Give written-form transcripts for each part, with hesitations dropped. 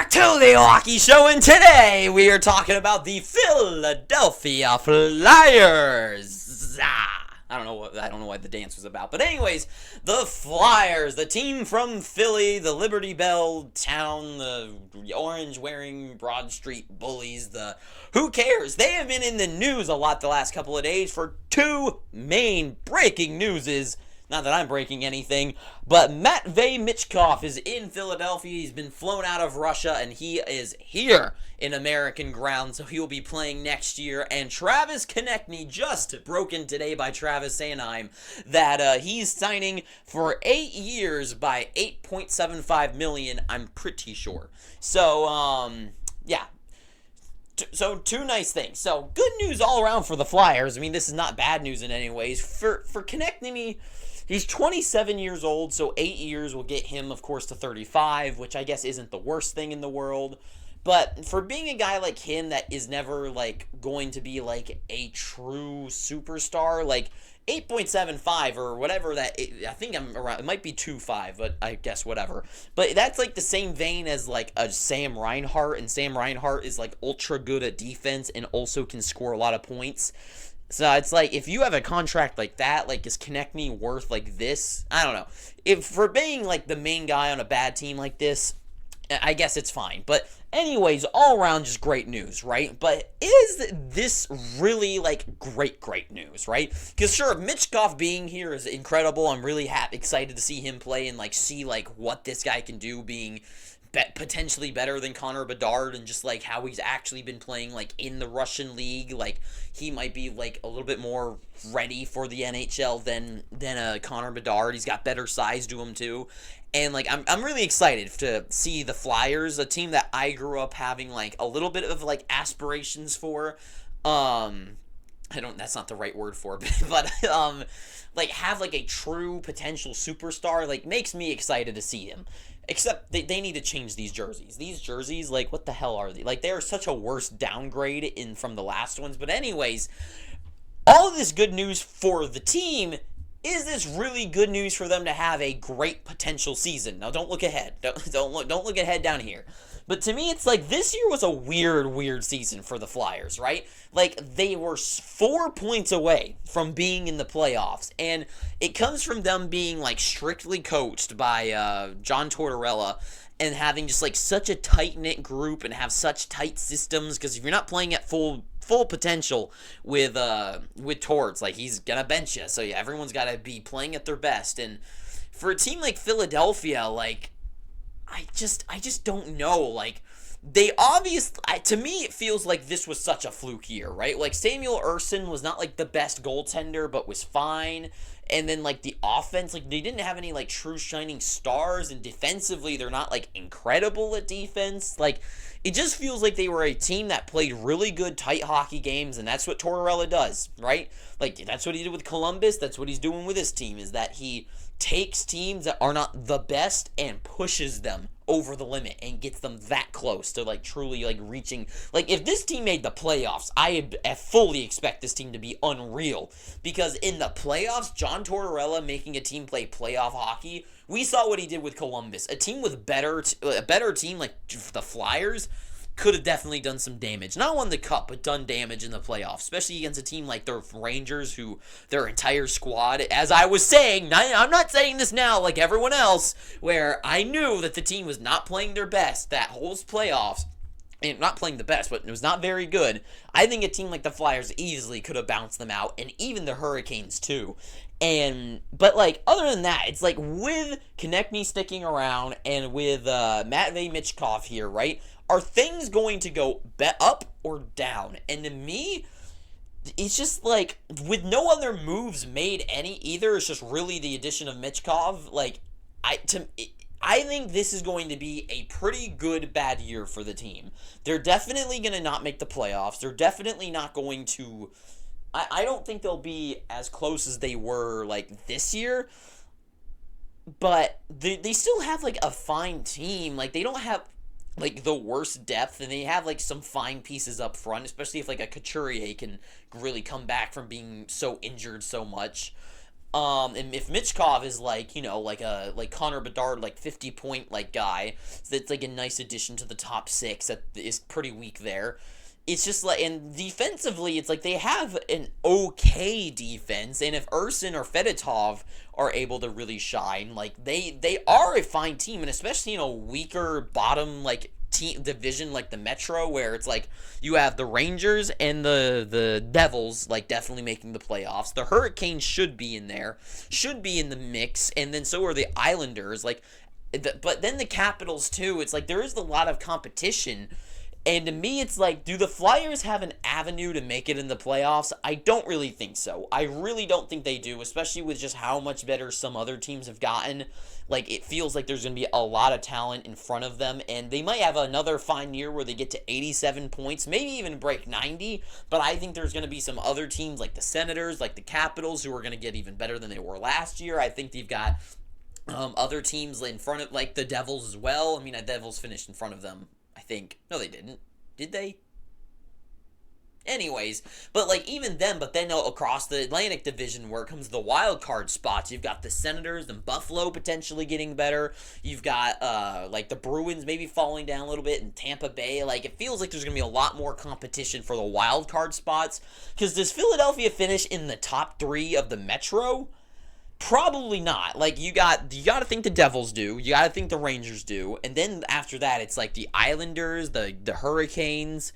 back to the Hockey Show, and today we are talking about the Philadelphia Flyers. I don't know what the dance was about, but anyways, the Flyers, the team from Philly, the Liberty Bell town, the orange-wearing Broad Street bullies, the who cares? They have been in the news a lot the last couple of days for two main breaking newses. Not that I'm breaking anything, but Matvei Michkov is in Philadelphia. He's been flown out of Russia, and he is here in American ground, so he will be playing next year. And Travis Konechny just broken today by Travis Sanheim that he's signing for 8 years by $8.75 million, I'm pretty sure. So, yeah. So, two nice things. So, good news all around for the Flyers. I mean, this is not bad news in any ways. For Konechny, he's 27 years old, so 8 years will get him, of course, to 35, which I guess isn't the worst thing in the world. But for being a guy like him that is never, like, going to be, like, a true superstar, like, 8.75 or whatever that, I think I'm around, it might be 2.5, but I guess whatever. But that's, like, the same vein as, like, a Sam Reinhart, and Sam Reinhart is, like, ultra good at defense and also can score a lot of points. So it's like, if you have a contract like that, like, is Konechny worth, like, this? I don't know. If for being, like, the main guy on a bad team like this, I guess it's fine. But anyways, all around just great news, right? But is this really, like, great news, right? Because sure, Michkov being here is incredible. I'm really excited to see him play and, like, see, like, what this guy can do being potentially better than Connor Bedard, and just like how he's actually been playing like in the Russian league. Like, he might be like a little bit more ready for the NHL than Connor Bedard. He's got better size to him too. And like I'm really excited to see the Flyers, a team that I grew up having like a little bit of like aspirations for. That's not the right word for it, but like have like a true potential superstar, like makes me excited to see him. Except they need to change these jerseys. These jerseys, like, what the hell are they? Like, they are such a worse downgrade from the last ones. But anyways, all of this good news for the team. Is this really good news for them to have a great potential season? Now, don't look ahead. Don't look ahead down here. But to me, it's like this year was a weird season for the Flyers, right? Like, they were 4 points away from being in the playoffs. And it comes from them being, like, strictly coached by John Tortorella and having just, like, such a tight-knit group and have such tight systems. Because if you're not playing at full potential with Torts, like, he's gonna bench you. So, yeah, everyone's got to be playing at their best. And for a team like Philadelphia, like, I just don't know. Like, they obviously, to me, it feels like this was such a fluke year, right? Like, Samuel Ersson was not, like, the best goaltender, but was fine. And then, like, the offense, like, they didn't have any, like, true shining stars. And defensively, they're not, like, incredible at defense. Like, it just feels like they were a team that played really good, tight hockey games. And that's what Tortorella does, right? Like, that's what he did with Columbus. That's what he's doing with his team, is that he takes teams that are not the best and pushes them over the limit and gets them that close to, like, truly, like, reaching. Like, if this team made the playoffs, I fully expect this team to be unreal, because in the playoffs, John Tortorella making a team play playoff hockey, we saw what he did with Columbus. A team with a better team like the Flyers could have definitely done some damage. Not won the cup, but done damage in the playoffs, especially against a team like the Rangers, who their entire squad, as I was saying, I'm not saying this now like everyone else, where I knew that the team was not playing their best that whole playoffs, and not playing the best, but it was not very good. I think a team like the Flyers easily could have bounced them out, and even the Hurricanes too. But like, other than that, it's like with Konechny sticking around and with Matvei Michkov here, right? Are things going to go up or down? And to me, it's just like, with no other moves made either, it's just really the addition of Michkov. Like, I think this is going to be a pretty good bad year for the team. They're definitely going to not make the playoffs. They're definitely not going to. I don't think they'll be as close as they were, like, this year. But they still have, like, a fine team. Like, they don't have, like, the worst depth, and they have, like, some fine pieces up front, especially if, like, a Couturier can really come back from being so injured so much. And if Mitchkov is like, like a like Connor Bedard, like 50 point like guy, that's like a nice addition to the top six that is pretty weak there. It's just like, and defensively, it's like they have an okay defense, and if Urson or Fedotov are able to really shine, like they are a fine team, and especially weaker bottom like team division like the Metro, where it's like you have the Rangers and the Devils like definitely making the playoffs. The Hurricanes should be in there, should be in the mix, and then so are the Islanders. Like, but then the Capitals too. It's like there is a lot of competition. And to me, it's like, do the Flyers have an avenue to make it in the playoffs? I don't really think so. I really don't think they do, especially with just how much better some other teams have gotten. Like, it feels like there's going to be a lot of talent in front of them, and they might have another fine year where they get to 87 points, maybe even break 90, but I think there's going to be some other teams like the Senators, like the Capitals, who are going to get even better than they were last year. I think they've got other teams in front of, like the Devils as well. I mean, the Devils finished in front of them, I think. No, they didn't. Did they? Anyways, but like even then, but then across the Atlantic Division where it comes to the wild card spots, you've got the Senators and Buffalo potentially getting better. You've got like the Bruins maybe falling down a little bit, and Tampa Bay. Like, it feels like there's gonna be a lot more competition for the wild card spots. Because does Philadelphia finish in the top 3 of the Metro? Probably not. Like, you got to think the Devils do, you got to think the Rangers do, and then after that it's like the Islanders, the Hurricanes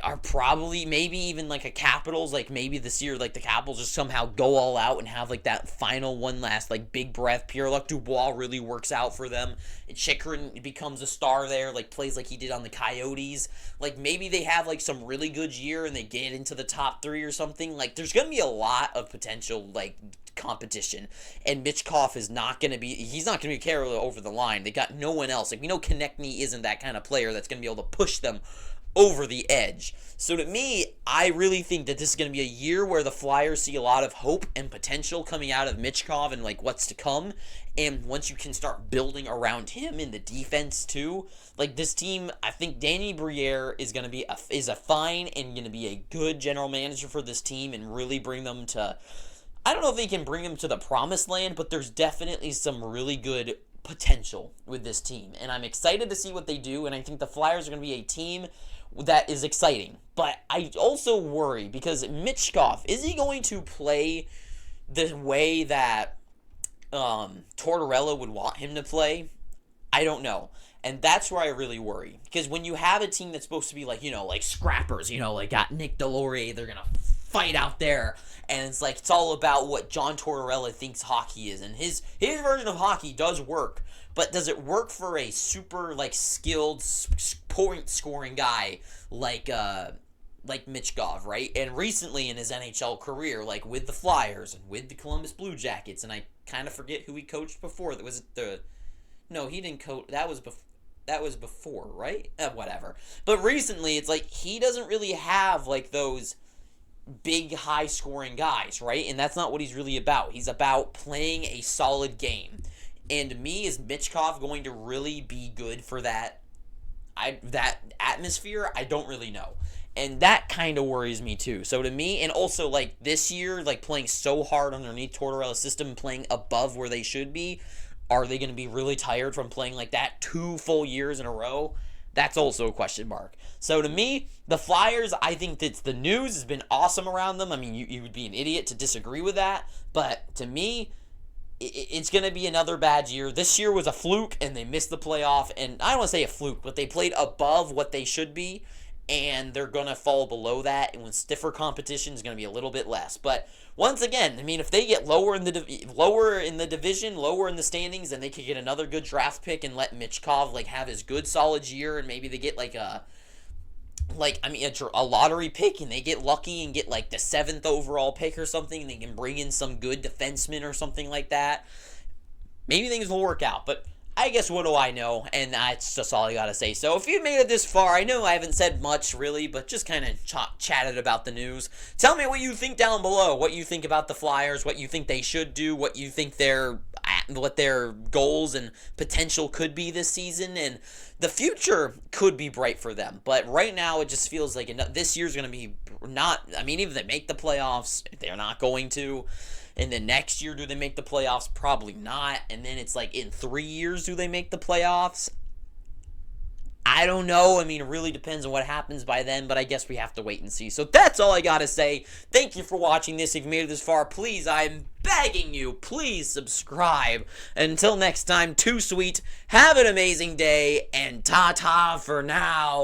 are probably, maybe even like a Capitals. Like, maybe this year like the Capitals just somehow go all out and have like that final one last like big breath. Pierre-Luc Dubois really works out for them, and Chychrun becomes a star there, like plays like he did on the Coyotes. Like, maybe they have like some really good year and they get into the top 3 or something. Like, there's gonna be a lot of potential like competition, and Mitchkov is not going to be, he's not going to be carried over the line. They got no one else. Like, we know Konechny isn't that kind of player that's going to be able to push them over the edge. So to me, I really think that this is going to be a year where the Flyers see a lot of hope and potential coming out of Mitchkov and like what's to come. And once you can start building around him in the defense too, like this team, I think Danny Briere is going to be is a fine and going to be a good general manager for this team and really bring them to, I don't know if they can bring them to the promised land, but there's definitely some really good potential with this team. And I'm excited to see what they do, and I think the Flyers are going to be a team that is exciting. But I also worry because Mitchkov, is he going to play the way that Tortorella would want him to play? I don't know. And that's where I really worry. Because when you have a team that's supposed to be like, like scrappers, like got Nick Delorier, they're going to fight out there. And it's like, it's all about what John Tortorella thinks hockey is. And his version of hockey does work. But does it work for a super, like, skilled, point-scoring guy like Mitchkov, right? And recently in his NHL career, like, with the Flyers and with the Columbus Blue Jackets, and I kind of forget who he coached before. Was it the... No, he didn't coach... That was before, right? Whatever. But recently, it's like, he doesn't really have, like, those big, high-scoring guys, right? And that's not what he's really about. He's about playing a solid game. And to me, is Mitchkov going to really be good for that atmosphere? I don't really know. And that kind of worries me too. So to me, and also like this year, like playing so hard underneath Tortorella's system, playing above where they should be, are they going to be really tired from playing like that 2 full years in a row? That's also a question mark. So to me, the Flyers, I think that the news has been awesome around them. I mean, you would be an idiot to disagree with that. But to me, it's going to be another bad year. This year was a fluke, and they missed the playoff. And I don't want to say a fluke, but they played above what they should be, and they're going to fall below that. And with stiffer competition, is going to be a little bit less. But once again, I mean, if they get lower in the division, lower in the standings, then they could get another good draft pick and let Mitchkov like have his good solid year, and maybe they get like a lottery pick, and they get lucky and get like the 7th overall pick or something, and they can bring in some good defenseman or something like that. Maybe things will work out, but I guess what do I know? And that's just all I gotta say. So if you made it this far, I know I haven't said much really, but just kind of chatted about the news. Tell me what you think down below. What you think about the Flyers, what you think they should do, what you think what their goals and potential could be this season, and the future could be bright for them. But right now, it just feels like this year's going to be not, I mean, even if they make the playoffs, they're not going to. And then next year, do they make the playoffs? Probably not. And then it's like in 3 years, do they make the playoffs? I don't know. I mean, it really depends on what happens by then, but I guess we have to wait and see. So that's all I gotta say. Thank you for watching this. If you made it this far, please, I'm begging you, please subscribe. Until next time, too sweet. Have an amazing day, and ta-ta for now.